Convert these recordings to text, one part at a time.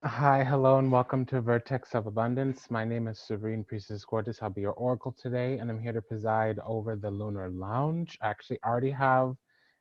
Hi, hello, and welcome to Vertex of Abundance. My name is Serene Priestess Gorgeous. I'll be your oracle today, and I'm here to preside over the Lunar Lounge. I actually already have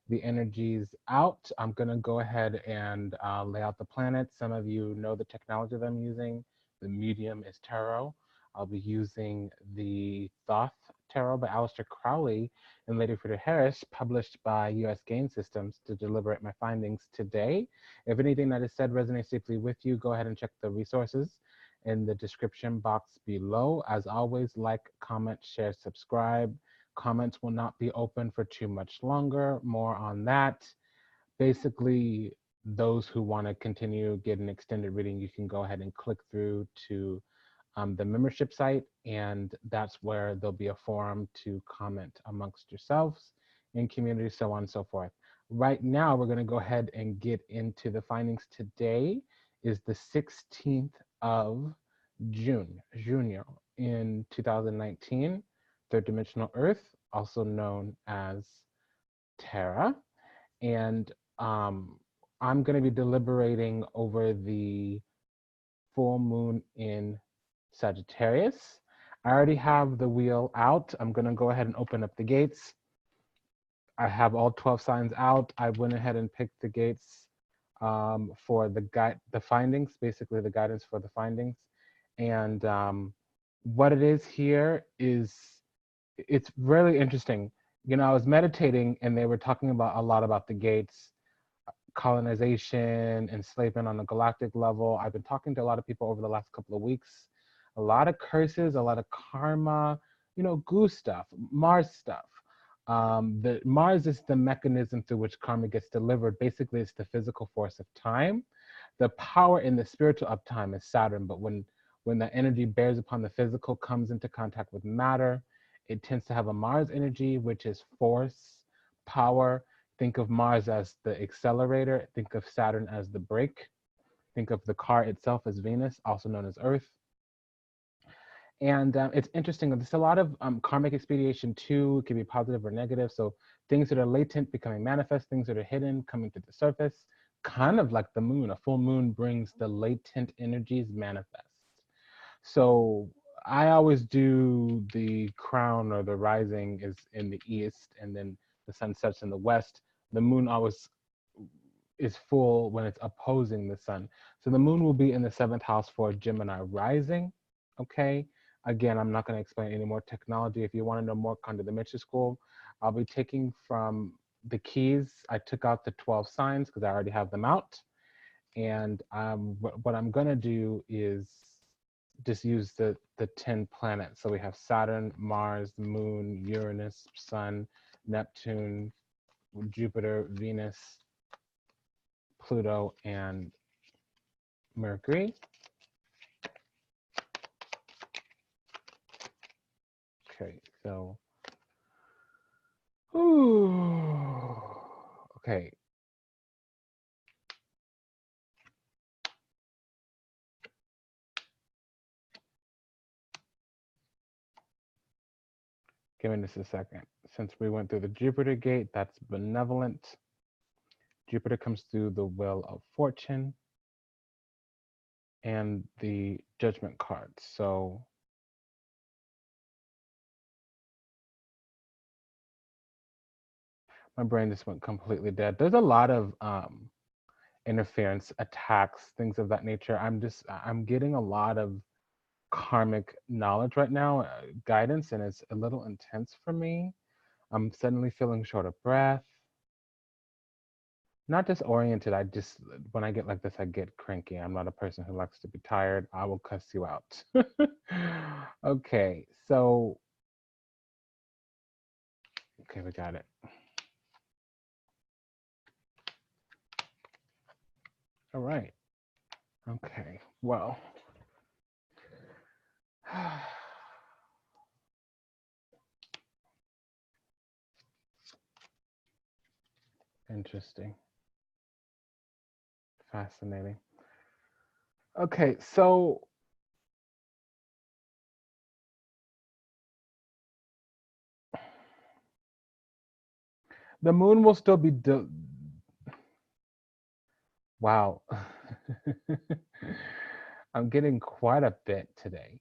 the energies out. I'm going to go ahead and lay out the planets. Some of you know the technology that I'm using. The medium is tarot. I'll be using the Thoth Tarot by Aleister Crowley and Lady Frida Harris, published by US Gain Systems, to deliberate my findings today. If anything that is said resonates deeply with you, go ahead and check the resources in the description box below. As always, like, comment, share, subscribe. Comments will not be open for too much longer. More on that. Basically, those who want to continue get an extended reading, you can go ahead and click through to the membership site, and that's where there'll be a forum to comment amongst yourselves in community, so on and so forth. Right now, we're going to go ahead and get into the findings. Today is the 16th of June, junio, in 2019, third dimensional Earth, also known as Terra. And I'm going to be deliberating over the full moon in Sagittarius. I already have the wheel out. I'm going to go ahead and open up the gates. I have all 12 signs out. I went ahead and picked the gates for the findings, basically the guidance for the findings. And what it is here is, it's really interesting. You know, I was meditating and they were talking about a lot about the gates, colonization, enslavement on a galactic level. I've been talking to a lot of people over the last couple of weeks. A lot of curses, a lot of karma, goose stuff, Mars stuff. The Mars is the mechanism through which karma gets delivered. Basically, it's the physical force of time. The power in the spiritual of time is Saturn, but when the energy bears upon the physical, comes into contact with matter, it tends to have a Mars energy, which is force, power. Think of Mars as the accelerator. Think of Saturn as the brake. Think of the car itself as Venus, also known as Earth. And it's interesting. There's a lot of karmic expediation too. It can be positive or negative. So things that are latent becoming manifest, things that are hidden coming to the surface, kind of like the moon. A full moon brings the latent energies manifest. So I always do the crown, or the rising is in the east, and then the sun sets in the west. The moon always is full when it's opposing the sun. So the moon will be in the seventh house for Gemini rising. Okay. Again, I'm not going to explain any more technology. If you want to know more, come to the Mitchell School. I'll be taking from the keys. I took out the 12 signs because I already have them out. And what I'm going to do is just use the 10 planets. So we have Saturn, Mars, Moon, Uranus, Sun, Neptune, Jupiter, Venus, Pluto, and Mercury. Okay, so, okay. Give me just a second. Since we went through the Jupiter gate, that's benevolent. Jupiter comes through the Wheel of Fortune and the Judgment card. So my brain just went completely dead. There's a lot of interference, attacks, things of that nature. I'm getting a lot of karmic knowledge right now, guidance, and it's a little intense for me. I'm suddenly feeling short of breath. Not disoriented. When I get like this, I get cranky. I'm not a person who likes to be tired. I will cuss you out. Okay, so, okay, we got it. All right. Okay, well. Interesting. Fascinating. Okay, so the moon will still be wow. I'm getting quite a bit today.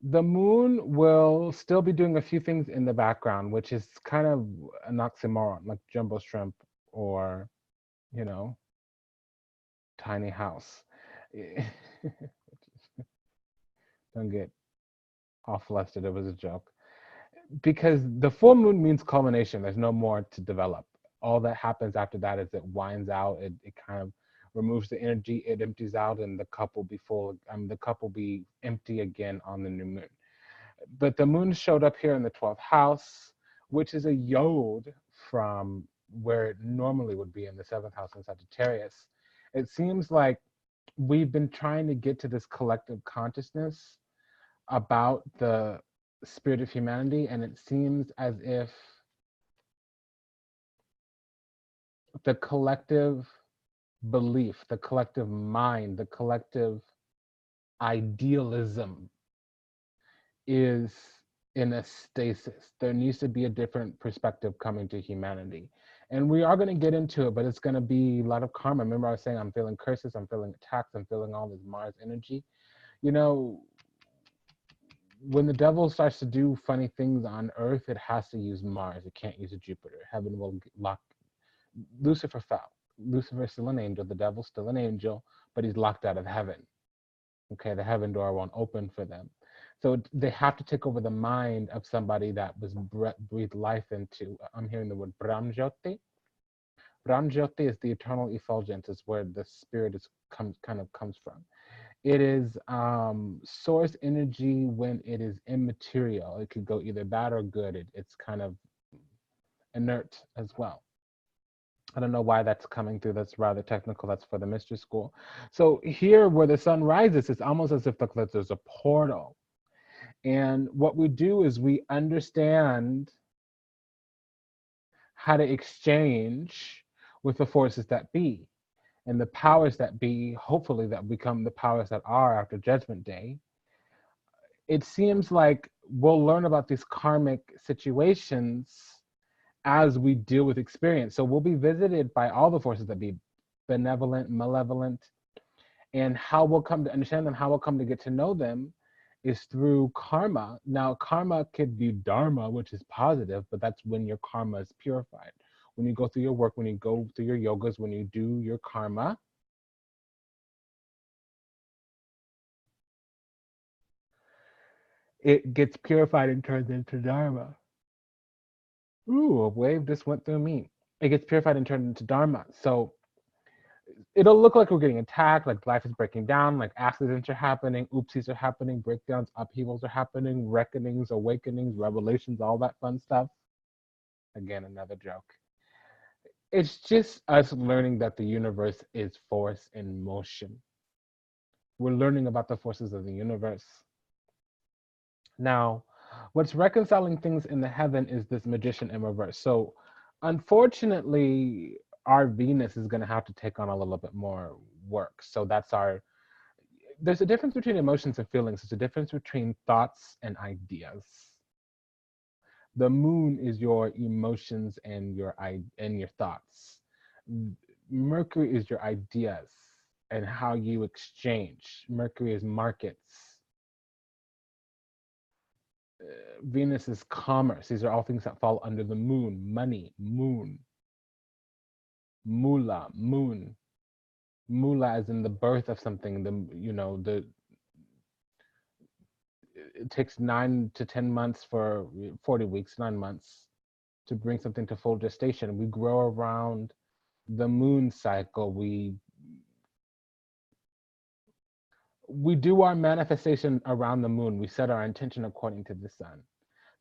The moon will still be doing a few things in the background, which is kind of an oxymoron, like jumbo shrimp or, you know, tiny house. Don't get all flustered. It was a joke. Because the full moon means culmination. There's no more to develop. All that happens after that is it winds out. It kind of removes the energy. It empties out, and the cup will be full. The cup will be empty again on the new moon. But the moon showed up here in the 12th house, which is a yod from where it normally would be in the 7th house in Sagittarius. It seems like we've been trying to get to this collective consciousness about the spirit of humanity, and it seems as if the collective belief, the collective mind, the collective idealism is in a stasis. There needs to be a different perspective coming to humanity. And we are going to get into it, but it's going to be a lot of karma. Remember, I was saying I'm feeling curses, I'm feeling attacks, I'm feeling all this Mars energy. You know, when the devil starts to do funny things on Earth, it has to use Mars. It can't use a Jupiter. Heaven will lock. Lucifer fell. Lucifer's still an angel. The devil's still an angel, but he's locked out of heaven. Okay, the heaven door won't open for them. So they have to take over the mind of somebody that was breathed life into. I'm hearing the word Brahmjyoti. Brahmjyoti is the eternal effulgence. It's where the spirit comes from. It is source energy when it is immaterial. It could go either bad or good. It's kind of inert as well. I don't know why that's coming through. That's rather technical. That's for the mystery school. So here where the sun rises, it's almost as if there's a portal. And what we do is we understand how to exchange with the forces that be. And the powers that be, hopefully that become the powers that are after Judgment Day. It seems like we'll learn about these karmic situations as we deal with experience. So we'll be visited by all the forces that be, benevolent, malevolent, and how we'll come to understand them, how we'll come to get to know them is through karma. Now, karma could be dharma, which is positive, but that's when your karma is purified. When you go through your work, when you go through your yogas, when you do your karma, it gets purified and turns into dharma. Ooh, a wave just went through me. It gets purified and turned into dharma. So it'll look like we're getting attacked, like life is breaking down, like accidents are happening, oopsies are happening, breakdowns, upheavals are happening, reckonings, awakenings, revelations, all that fun stuff. Again, another joke. It's just us learning that the universe is force in motion. We're learning about the forces of the universe. Now, what's reconciling things in the heaven is this magician in reverse. So, unfortunately, our Venus is going to have to take on a little bit more work. So there's a difference between emotions and feelings. There's a difference between thoughts and ideas. The moon is your emotions and your thoughts. Mercury is your ideas and how you exchange. Mercury is markets. Venus is commerce. These are all things that fall under the moon. Money, moon. Mula, moon. Mula is in the birth of something. It takes 9 to 10 months for 40 weeks, 9 months to bring something to full gestation. We grow around the moon cycle. We do our manifestation around the moon. We set our intention according to the sun.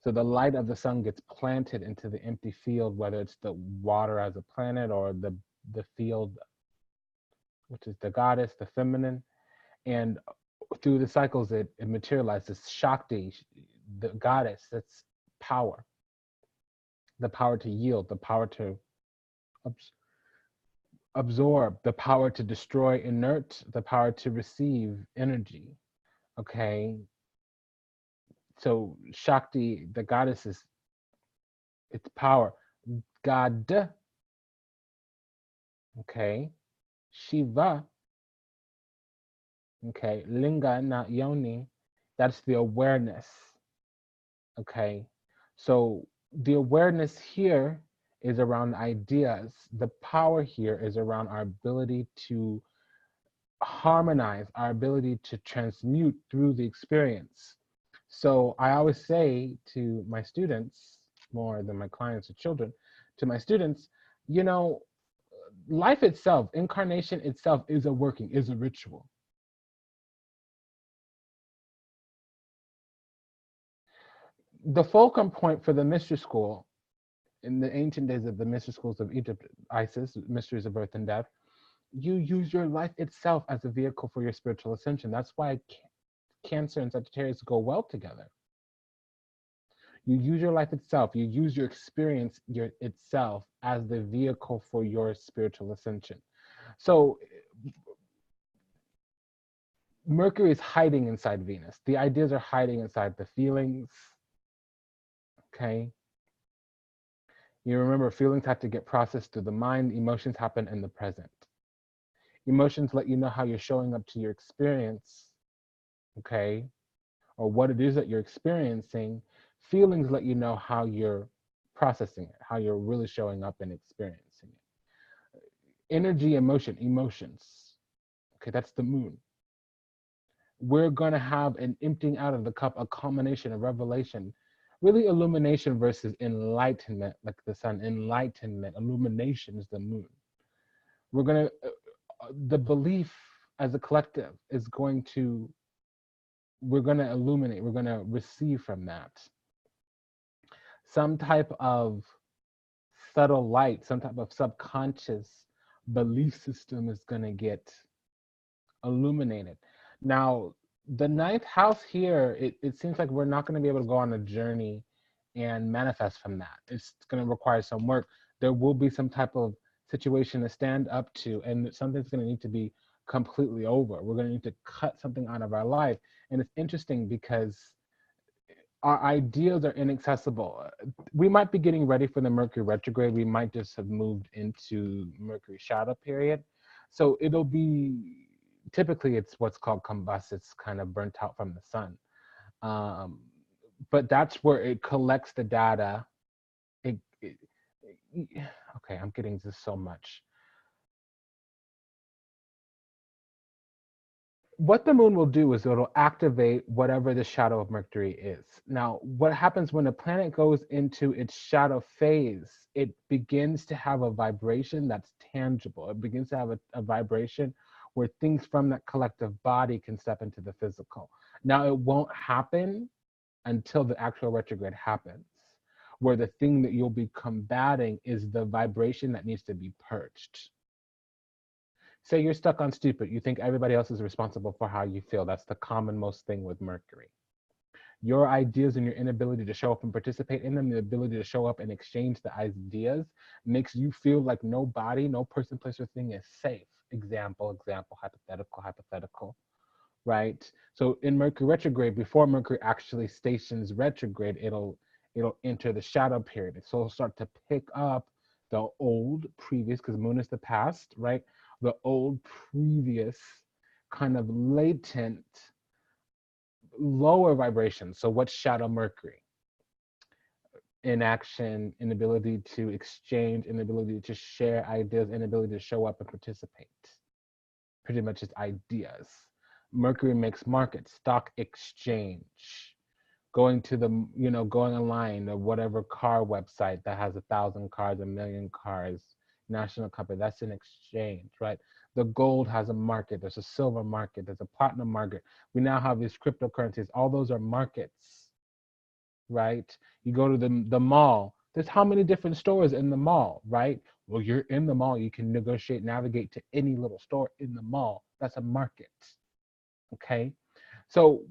So the light of the sun gets planted into the empty field, whether it's the water as a planet or the field, which is the goddess, the feminine. And through the cycles, it materializes. Shakti, the goddess, that's power. The power to yield, the power to absorb, the power to destroy inert, the power to receive energy. Okay. So Shakti, the goddess, is its power. God, okay? Shiva, okay? Linga, not yoni, that's the awareness, okay? So the awareness here is around ideas. The power here is around our ability to harmonize, our ability to transmute through the experience. So I always say to my students, more than my clients or children, to my students, you know, life itself, incarnation itself is a working, is a ritual. The fulcrum point for the mystery school in the ancient days of the mystery schools of Egypt, Isis, mysteries of birth and death, you use your life itself as a vehicle for your spiritual ascension. That's why Cancer and Sagittarius go well together. You use your life itself, you use your experience itself as the vehicle for your spiritual ascension. So Mercury is hiding inside Venus. The ideas are hiding inside the feelings, okay? You remember, feelings have to get processed through the mind, emotions happen in the present. Emotions let you know how you're showing up to your experience, okay? Or what it is that you're experiencing. Feelings let you know how you're processing it, how you're really showing up and experiencing it. Energy, emotions. Okay, that's the moon. We're going to have an emptying out of the cup, a culmination, a revelation, really illumination versus enlightenment, like the sun. Enlightenment, illumination is the moon. We're going to, the belief as a collective is going to, we're going to illuminate, we're going to receive from that. Some type of subtle light, some type of subconscious belief system is going to get illuminated. Now, the ninth house here, it seems like we're not going to be able to go on a journey and manifest from that. It's going to require some work. There will be some type of situation to stand up to, and something's going to need to be completely over. We're going to need to cut something out of our life. And it's interesting because our ideas are inaccessible. We might be getting ready for the Mercury retrograde. We might just have moved into Mercury shadow period. So it'll be, typically it's what's called combust. It's kind of burnt out from the sun. But that's where it collects the data. Okay, I'm getting just so much. What the moon will do is it'll activate whatever the shadow of Mercury is. Now, what happens when a planet goes into its shadow phase, it begins to have a vibration that's tangible. It begins to have a vibration where things from that collective body can step into the physical. Now, it won't happen until the actual retrograde happens, where the thing that you'll be combating is the vibration that needs to be purged. Say you're stuck on stupid. You think everybody else is responsible for how you feel. That's the common most thing with Mercury. Your ideas and your inability to show up and participate in them, the ability to show up and exchange the ideas, makes you feel like nobody, no person, place, or thing is safe. Example, hypothetical, right? So in Mercury retrograde, before Mercury actually stations retrograde, it'll enter the shadow period. So it'll start to pick up the old previous, because moon is the past, right? The old previous kind of latent lower vibration. So what's shadow Mercury? Inaction, inability to exchange, inability to share ideas, inability to show up and participate. Pretty much it's ideas. Mercury makes markets, stock exchange, going to the, going online or whatever car website that has 1,000 cars, 1,000,000 cars, national company, that's an exchange, right? The gold has a market, there's a silver market, there's a platinum market. We now have these cryptocurrencies, all those are markets, right? You go to the mall, there's how many different stores in the mall, right? Well, you're in the mall, you can negotiate, navigate to any little store in the mall. That's a market, okay? So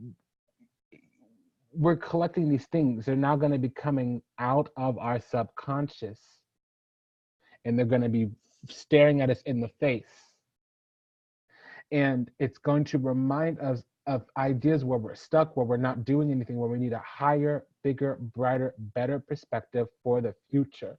we're collecting these things. They're now going to be coming out of our subconscious, and they're going to be staring at us in the face. And it's going to remind us of ideas where we're stuck, where we're not doing anything, where we need a higher, bigger, brighter, better perspective for the future.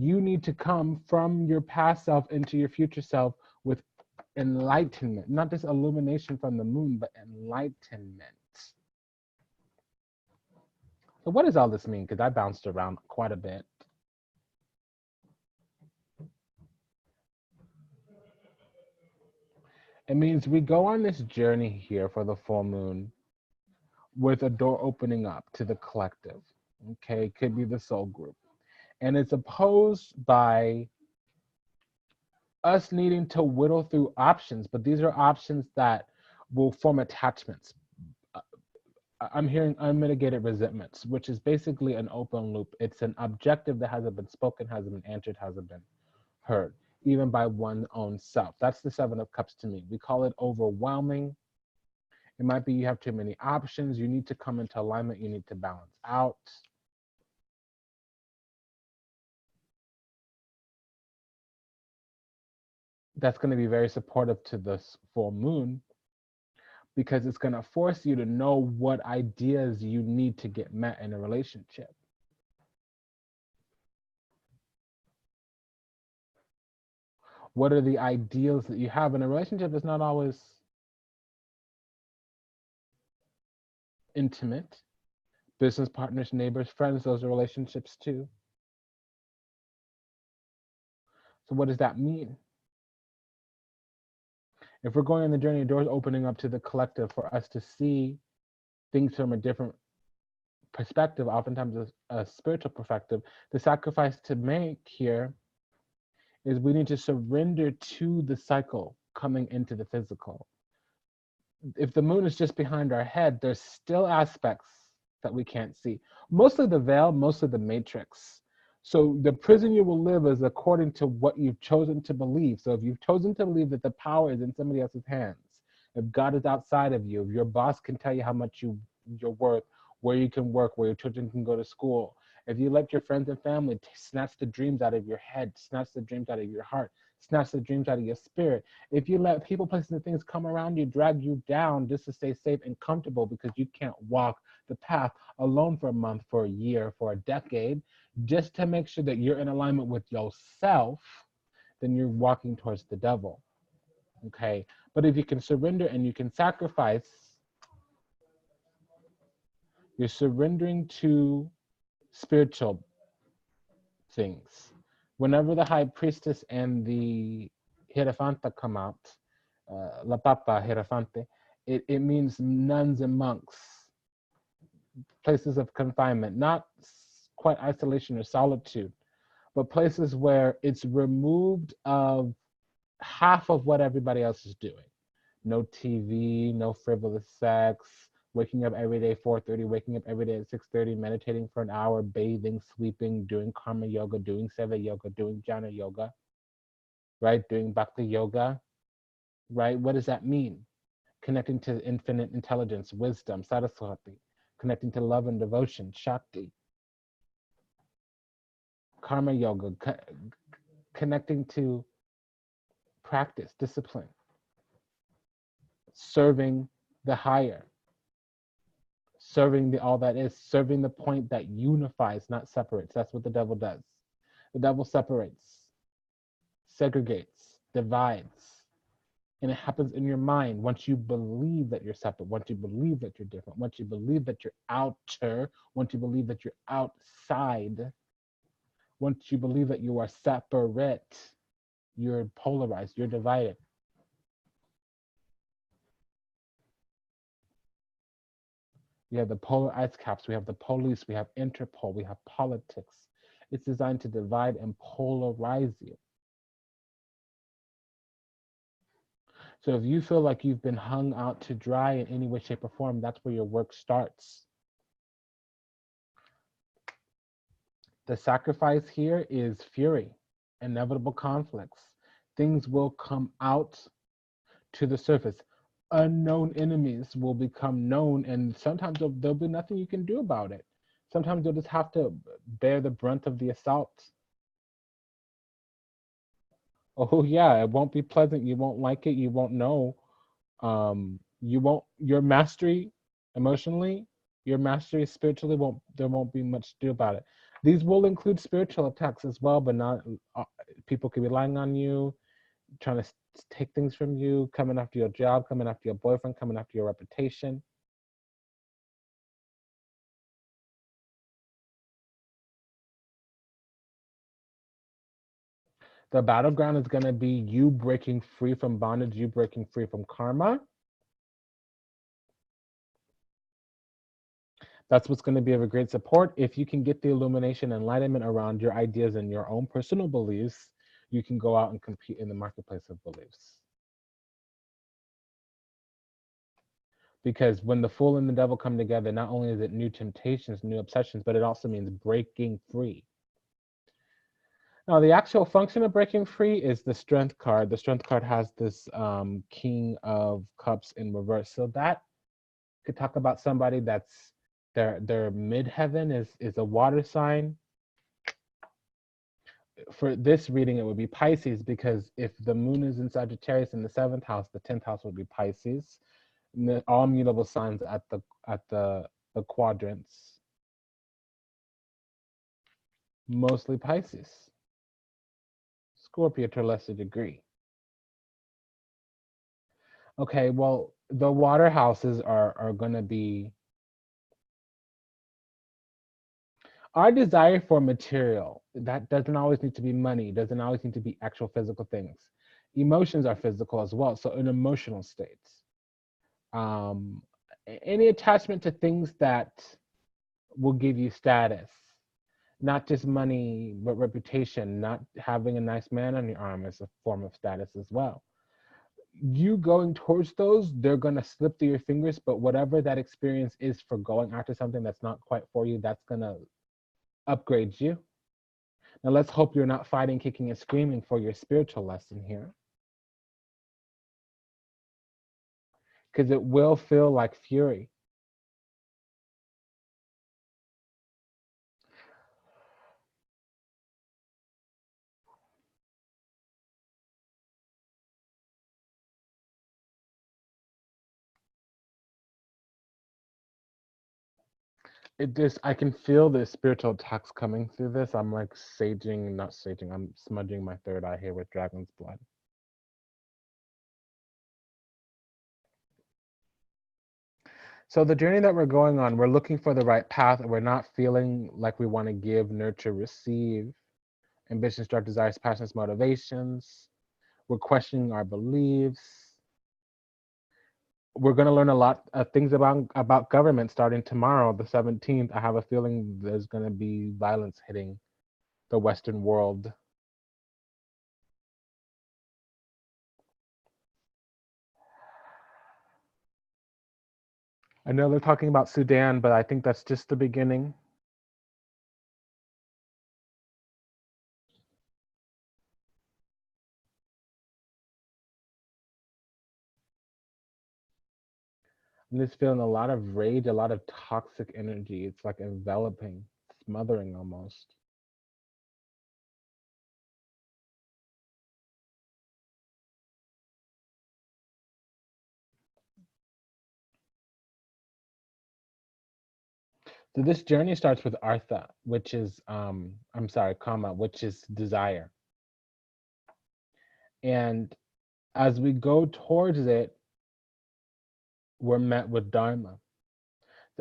You need to come from your past self into your future self with enlightenment, not just illumination from the moon, but enlightenment. So what does all this mean? Because I bounced around quite a bit. It means we go on this journey here for the full moon with a door opening up to the collective. Okay, it could be the soul group. And it's opposed by us needing to whittle through options, but these are options that will form attachments. I'm hearing unmitigated resentments, which is basically an open loop. It's an objective that hasn't been spoken, hasn't been answered, hasn't been heard, even by one's own self. That's the Seven of Cups to me. We call it overwhelming. It might be you have too many options. You need to come into alignment. You need to balance out. That's going to be very supportive to this full moon, because it's going to force you to know what ideas you need to get met in a relationship. What are the ideals that you have in a relationship? Is not always intimate. Business partners, neighbors, friends, those are relationships too. So what does that mean? If we're going on the journey, doors opening up to the collective for us to see things from a different perspective, oftentimes a spiritual perspective, the sacrifice to make here is we need to surrender to the cycle coming into the physical. If the moon is just behind our head, there's still aspects that we can't see. Mostly the veil, mostly the matrix. So the prison you will live is according to what you've chosen to believe. So if you've chosen to believe that the power is in somebody else's hands, if God is outside of you, if your boss can tell you how much you're worth, where you can work, where your children can go to school, if you let your friends and family snatch the dreams out of your head, snatch the dreams out of your heart, snatch the dreams out of your spirit, if you let people, places, and things come around you, drag you down just to stay safe and comfortable because you can't walk the path alone for a month, for a year, for a decade, just to make sure that you're in alignment with yourself, then you're walking towards the devil. Okay? But if you can surrender and you can sacrifice, you're surrendering to spiritual things. Whenever the high priestess and the Hierophanta come out, La Papa Hierophante, it means nuns and monks, places of confinement, not quite isolation or solitude, but places where it's removed of half of what everybody else is doing. No TV, no frivolous sex, waking up every day 4:30, waking up every day at 6:30, meditating for an hour, bathing, sleeping, doing karma yoga, doing seva yoga, doing jnana yoga, right? Doing bhakti yoga, right? What does that mean? Connecting to infinite intelligence, wisdom, saraswati, connecting to love and devotion, shakti, karma yoga, connecting to practice, discipline, serving the higher, serving the all that is, serving the point that unifies, not separates. That's what the devil does. The devil separates, segregates, divides. And it happens in your mind once you believe that you're separate, once you believe that you're different, once you believe that you're outer, once you believe that you're outside, once you believe that you are separate, you're polarized, you're divided. We have the polar ice caps, we have the police, we have Interpol, we have politics. It's designed to divide and polarize you. So if you feel like you've been hung out to dry in any way, shape, or form, that's where your work starts. The sacrifice here is fury, inevitable conflicts. Things will come out to the surface. Unknown enemies will become known, and sometimes there'll be nothing you can do about it. Sometimes you'll just have to bear the brunt of the assault. Oh yeah, it won't be pleasant. You won't like it. You won't know. Your mastery emotionally, your mastery spiritually there won't be much to do about it. These will include spiritual attacks as well, but not people could be relying on you, trying to take things from you, coming after your job, coming after your boyfriend, coming after your reputation. The battleground is going to be you breaking free from bondage, you breaking free from karma. That's what's going to be of a great support. If you can get the illumination and enlightenment around your ideas and your own personal beliefs, you can go out and compete in the marketplace of beliefs. Because when the fool and the devil come together, not only is it new temptations, new obsessions, but it also means breaking free. Now, the actual function of breaking free is the Strength card. The Strength card has this King of Cups in reverse. So that could talk about somebody that's their midheaven is a water sign. For this reading, it would be Pisces, because if the moon is in Sagittarius in the 7th house, the 10th house would be Pisces. And all mutable signs at the quadrants, mostly Pisces. Scorpio to a lesser degree. Okay, well, the water houses are going to be our desire for material. That doesn't always need to be money, doesn't always need to be actual physical things. Emotions are physical as well, so an emotional state. Any attachment to things that will give you status, not just money, but reputation. Not having a nice man on your arm is a form of status as well. You going towards those, they're going to slip through your fingers, but whatever that experience is for going after something that's not quite for you, that's going to upgrade you. Now let's hope you're not fighting, kicking, and screaming for your spiritual lesson here, because it will feel like fury. I can feel the spiritual attacks coming through this. I'm like not saging, I'm smudging my third eye here with dragon's blood. So the journey that we're going on, we're looking for the right path, and we're not feeling like we want to give, nurture, receive. Ambitions, dark desires, passions, motivations. We're questioning our beliefs. We're going to learn a lot of things about government starting tomorrow, the 17th. I have a feeling there's going to be violence hitting the Western world. I know they're talking about Sudan, but I think that's just the beginning. I'm just feeling a lot of rage, a lot of toxic energy. It's like enveloping, smothering almost. So this journey starts with Artha, which is I'm sorry, Kama, which is desire. And as we go towards it, we're met with Dharma.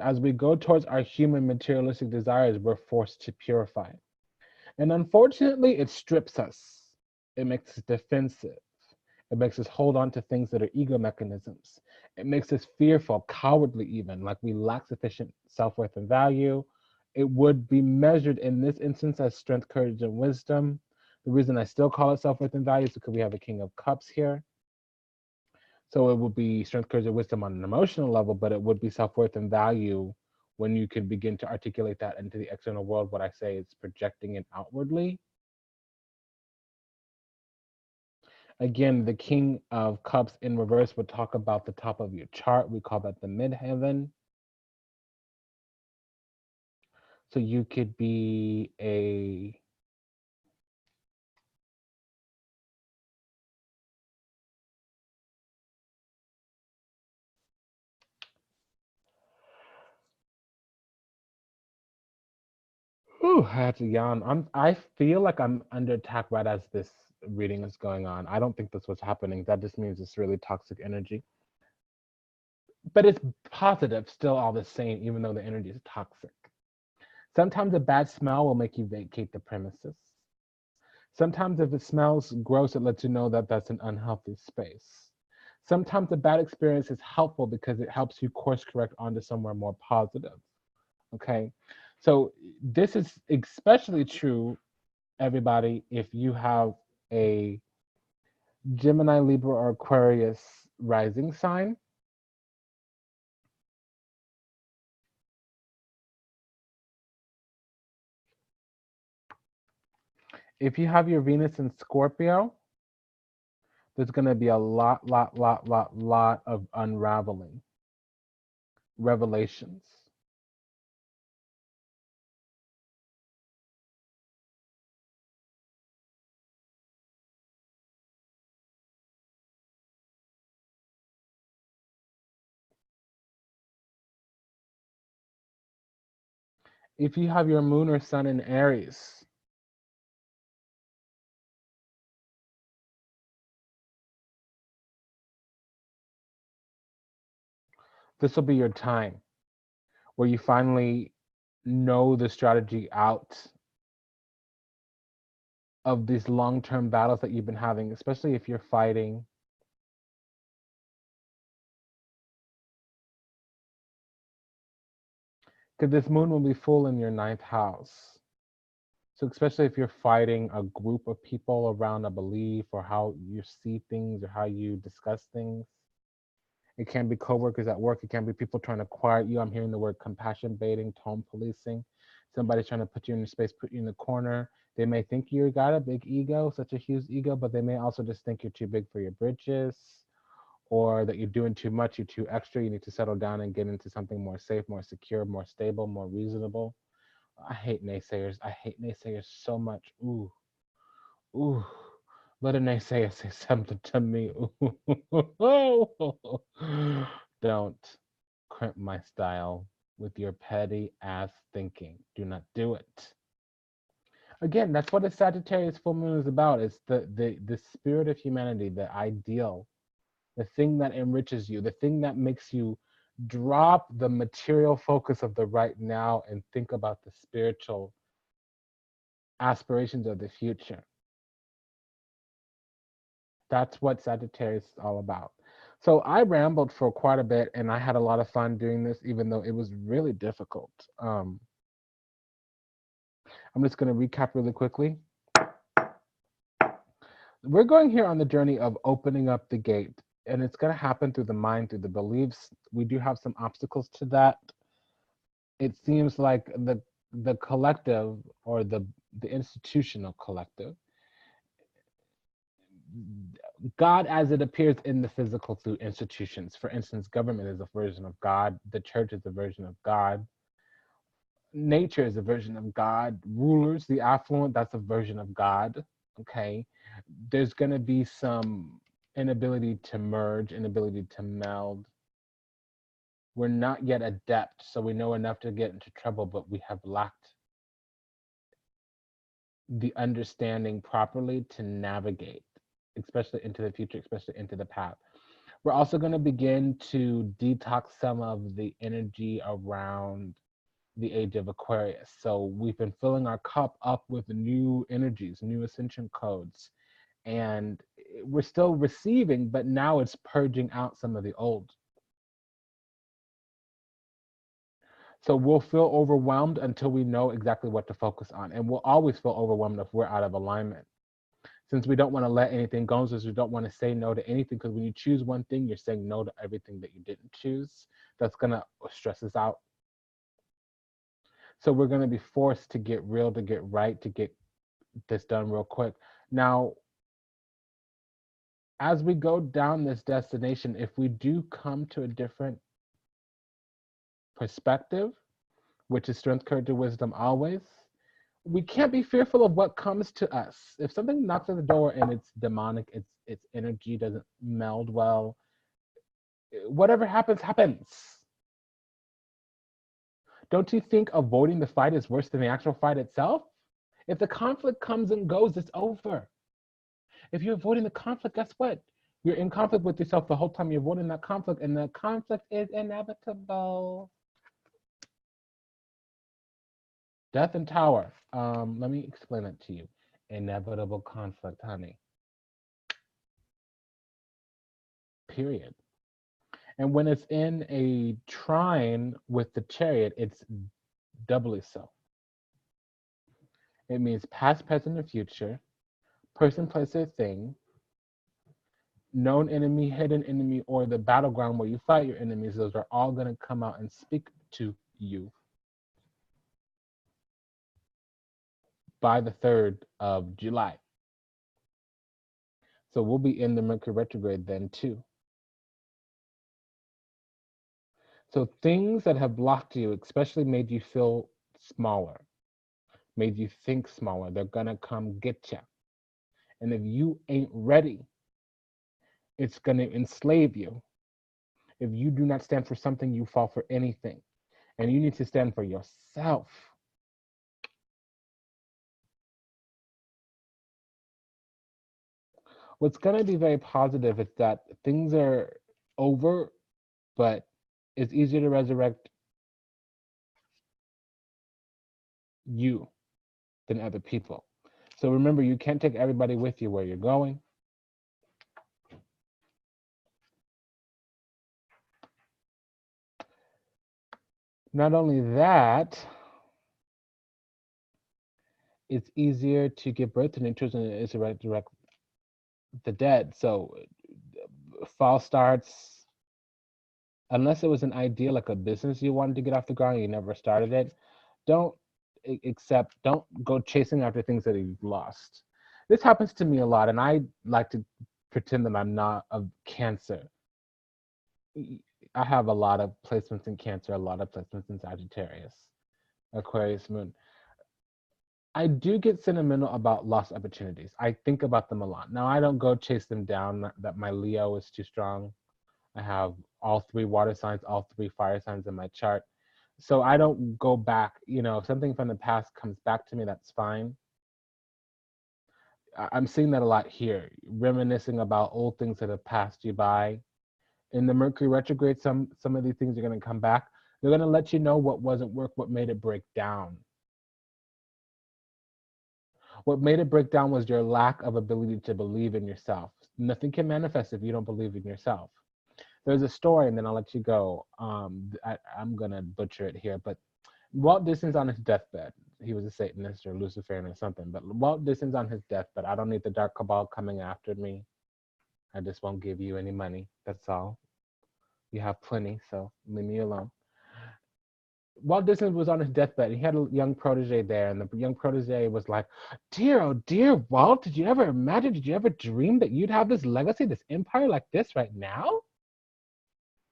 As we go towards our human materialistic desires, we're forced to purify. And unfortunately, it strips us. It makes us defensive. It makes us hold on to things that are ego mechanisms. It makes us fearful, cowardly, even like we lack sufficient self worth and value. It would be measured in this instance as strength, courage, and wisdom. The reason I still call it self worth and value is because we have a King of Cups here. So it would be strength, courage, and wisdom on an emotional level, but it would be self worth and value when you can begin to articulate that into the external world. What I say is projecting it outwardly. Again, the King of Cups in reverse would talk about the top of your chart. We call that the midheaven. So you could be a Whew, I had to yawn. I feel like I'm under attack right as this reading is going on. I don't think that's what's happening. That just means it's really toxic energy. But it's positive still all the same, even though the energy is toxic. Sometimes a bad smell will make you vacate the premises. Sometimes if it smells gross, it lets you know that that's an unhealthy space. Sometimes a bad experience is helpful because it helps you course correct onto somewhere more positive. Okay. So this is especially true, everybody, if you have a Gemini, Libra, or Aquarius rising sign. If you have your Venus in Scorpio, there's going to be a lot of unraveling, revelations. If you have your moon or sun in Aries, this will be your time where you finally know the strategy out of these long-term battles that you've been having, especially if you're fighting. Because this moon will be full in your ninth house. So especially if you're fighting a group of people around a belief or how you see things or how you discuss things. It can be coworkers at work. It can be people trying to quiet you. I'm hearing the word compassion baiting, tone policing. Somebody's trying to put you in your space, put you in the corner. They may think you got a big ego, such a huge ego, but they may also just think you're too big for your britches, or that you're doing too much, you're too extra. You need to settle down and get into something more safe, more secure, more stable, more reasonable. I hate naysayers. I hate naysayers so much. Ooh, ooh. Let a naysayer say something to me. Ooh. Don't crimp my style with your petty ass thinking. Do not do it. Again, that's what a Sagittarius full moon is about. It's the spirit of humanity, the ideal, the thing that enriches you, the thing that makes you drop the material focus of the right now and think about the spiritual aspirations of the future. That's what Sagittarius is all about. So I rambled for quite a bit and I had a lot of fun doing this, even though it was really difficult. I'm just going to recap really quickly. We're going here on the journey of opening up the gate, and it's going to happen through the mind, through the beliefs. We do have some obstacles to that. It seems like the collective or the institutional collective, God as it appears in the physical through institutions. For instance, government is a version of God, the church is a version of God, nature is a version of God, rulers, the affluent, that's a version of God. Okay. There's going to be some inability to merge, inability to meld. We're not yet adept, so we know enough to get into trouble, but we have lacked the understanding properly to navigate, especially into the future, especially into the past. We're also going to begin to detox some of the energy around the age of Aquarius. So we've been filling our cup up with new energies, new ascension codes, and we're still receiving, but now it's purging out some of the old. So we'll feel overwhelmed until we know exactly what to focus on. And we'll always feel overwhelmed if we're out of alignment. Since we don't want to let anything go, since we don't want to say no to anything, because when you choose one thing, you're saying no to everything that you didn't choose. That's going to stress us out. So we're going to be forced to get real, to get right, to get this done real quick. Now, as we go down this destination, if we do come to a different perspective, which is strength, courage, and wisdom always, we can't be fearful of what comes to us. If something knocks at the door and it's demonic, its energy doesn't meld well, whatever happens, happens. Don't you think avoiding the fight is worse than the actual fight itself? If the conflict comes and goes, it's over. If you're avoiding the conflict, guess what? You're in conflict with yourself the whole time you're avoiding that conflict, and the conflict is inevitable. Death and Tower. Let me explain it to you. Inevitable conflict, honey. Period. And when it's in a trine with the Chariot, it's doubly so. It means past, present, and future, person, place, or thing, known enemy, hidden enemy, or the battleground where you fight your enemies. Those are all going to come out and speak to you by the 3rd of July. So we'll be in the Mercury retrograde then too. So things that have blocked you, especially made you feel smaller, made you think smaller, they're gonna come get you. And if you ain't ready, it's gonna enslave you. If you do not stand for something, you fall for anything. And you need to stand for yourself. What's gonna be very positive is that things are over, but it's easier to resurrect you than other people. So remember, you can't take everybody with you where you're going. Not only that, it's easier to give birth to natures than it is to resurrect the dead. So false starts, unless it was an idea like a business you wanted to get off the ground, you never started it, don't go chasing after things that you've lost. This happens to me a lot, and I like to pretend that I'm not of Cancer. I have a lot of placements in Cancer, a lot of placements in Sagittarius, Aquarius moon. I do get sentimental about lost opportunities. I think about them a lot. Now, I don't go chase them down, that my Leo is too strong. I have all 3 water signs, all 3 fire signs in my chart. So I don't go back. If something from the past comes back to me, that's fine. I'm seeing that a lot here, reminiscing about old things that have passed you by. In the Mercury retrograde, some of these things are going to come back. They're going to let you know what wasn't work, what made it break down. What made it break down was your lack of ability to believe in yourself. Nothing can manifest if you don't believe in yourself. There's a story, and then I'll let you go. I'm going to butcher it here, but Walt Disney's on his deathbed. He was a Satanist or Luciferian or something, but Walt Disney's on his deathbed. I don't need the dark cabal coming after me. I just won't give you any money. That's all. You have plenty, so leave me alone. Walt Disney was on his deathbed. He had a young protege there, and the young protege was like, "Dear, oh dear, Walt, did you ever dream that you'd have this legacy, this empire like this right now?"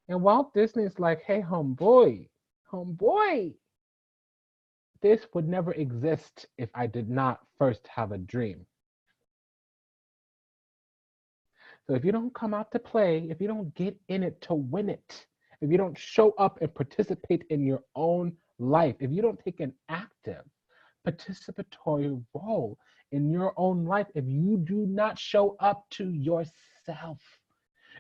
And Walt Disney's like, "Hey, homeboy, this would never exist if I did not first have a dream. So if you don't come out to play, if you don't get in it to win it, if you don't show up and participate in your own life, if you don't take an active participatory role in your own life, if you do not show up to yourself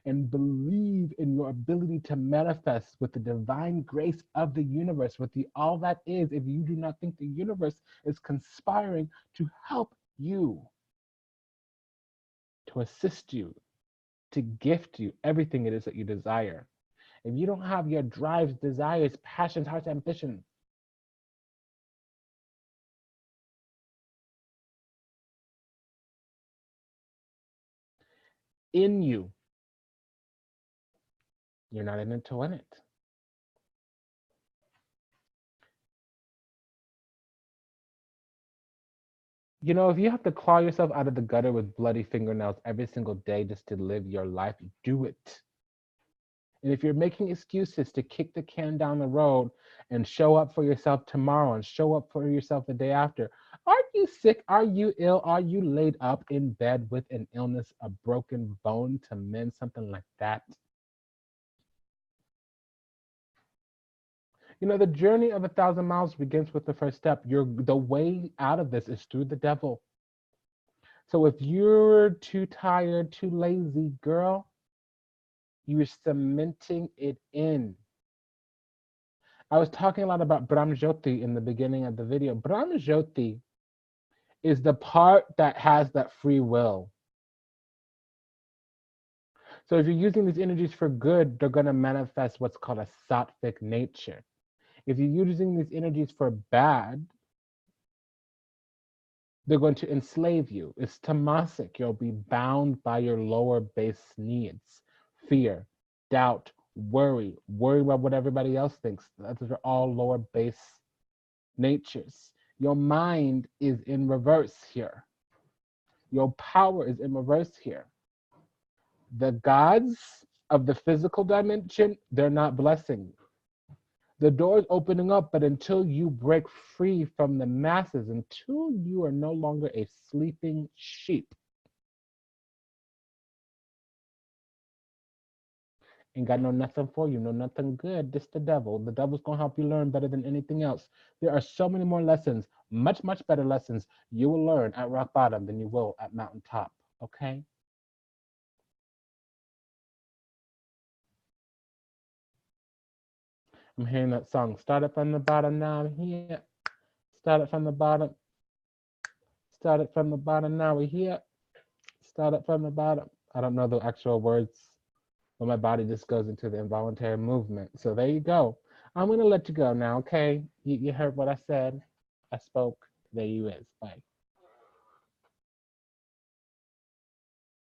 and believe in your ability to manifest with the divine grace of the universe, with the all that is, if you do not think the universe is conspiring to help you, to assist you, to gift you everything it is that you desire, if you don't have your drives, desires, passions, hearts, ambitions, in you, you're not in it to win it. If you have to claw yourself out of the gutter with bloody fingernails every single day just to live your life, do it. And if you're making excuses to kick the can down the road and show up for yourself tomorrow and show up for yourself the day after, are you sick? Are you ill? Are you laid up in bed with an illness, a broken bone to mend something like that? You know, the journey of 1,000 miles begins with the first step. The way out of this is through the devil. So if you're too tired, too lazy, girl, you're cementing it in. I was talking a lot about Brahmjyoti in the beginning of the video. Brahmjyoti is the part that has that free will. So if you're using these energies for good, they're going to manifest what's called a sattvic nature. If you're using these energies for bad, they're going to enslave you. It's tamasic. You'll be bound by your lower base needs, fear, doubt, worry about what everybody else thinks. Those are all lower base natures. Your mind is in reverse here. Your power is in reverse here. The gods of the physical dimension, they're not blessing you. The door is opening up, but until you break free from the masses, until you are no longer a sleeping sheep, ain't got no nothing for you, no nothing good. This the devil. The devil's gonna help you learn better than anything else. There are so many more lessons, much better lessons you will learn at rock bottom than you will at mountaintop. Okay? I'm hearing that song. Start it from the bottom, now I'm here. Start it from the bottom. Start it from the bottom, now we're here. Start it from the bottom. I don't know the actual words, but my body just goes into the involuntary movement. So there you go. I'm going to let you go now, okay? You heard what I said. I spoke. There you is. Bye.